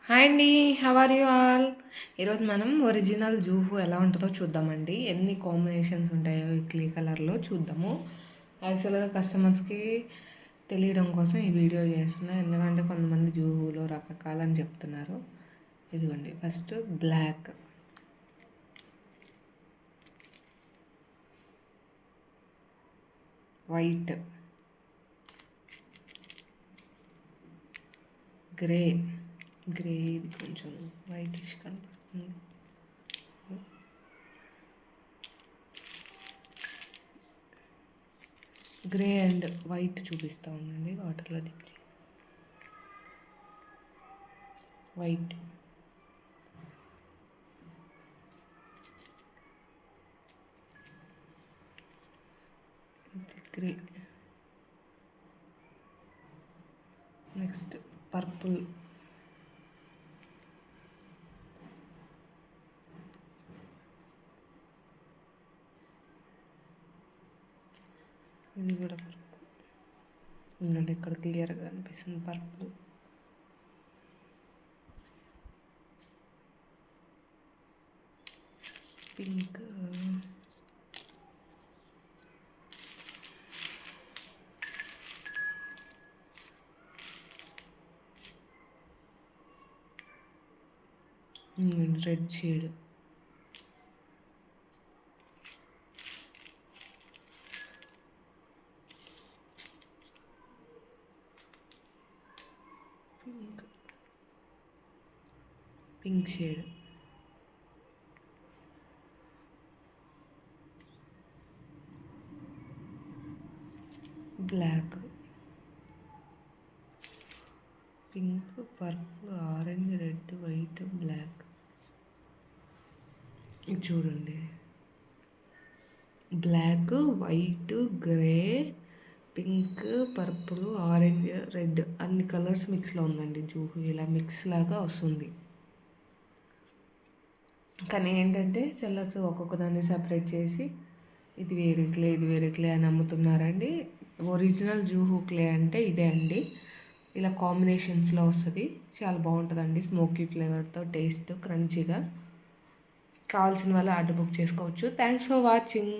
Hi అండి. How are you all? ఈరోజు మనం ఒరిజినల్ జూహు ఎలా ఉంటుందో చూద్దామండి. ఎన్ని కాంబినేషన్స్ ఉంటాయో ఇక్లీ కలర్‌లో చూద్దాము. యాక్చువల్‌గా కస్టమర్స్‌కి తెలియడం కోసం ఈ వీడియో చేస్తున్నా. ఎందుకంటే కొంతమంది జూహులో రకరకాలని చెప్తున్నారు. ఇదిగోండి first black, white, grey. Grey ఇది కొంచెం వైటిష్ కనిపిస్తుంది. గ్రే అండ్ వైట్ చూపిస్తూ ఉండండి వాటర్లో దిప్పి. వైట్, గ్రే, నెక్స్ట్ పర్పుల్, ఇది కూడా పర్పుల్. ఉండండి ఇక్కడ క్లియర్గా అనిపిస్తుంది purple. Pink, red shade, pink, pink shade, black, pink, purple, orange, red, white, black. ఇది చూడండి black, white, grey, pink, purple, orange, red అన్ని కలర్స్ మిక్స్లో ఉందండి జూహు. ఇలా మిక్స్ లాగా వస్తుంది. కానీ ఏంటంటే సెల్లర్స్ ఒక్కొక్క దాన్ని సపరేట్ చేసి ఇది వేరే క్లే, ఇది వేరే క్లే అని అమ్ముతున్నారండి. ఒరిజినల్ జూహు క్లే అంటే ఇదే అండి. ఇలా కాంబినేషన్స్లో వస్తుంది. చాలా బాగుంటుందండి. స్మోకీ ఫ్లేవర్తో, టేస్ట్ క్రంచీగా. కావాల్సిన వాళ్ళు ఆర్డర్ బుక్ చేసుకోవచ్చు. Thanks for watching.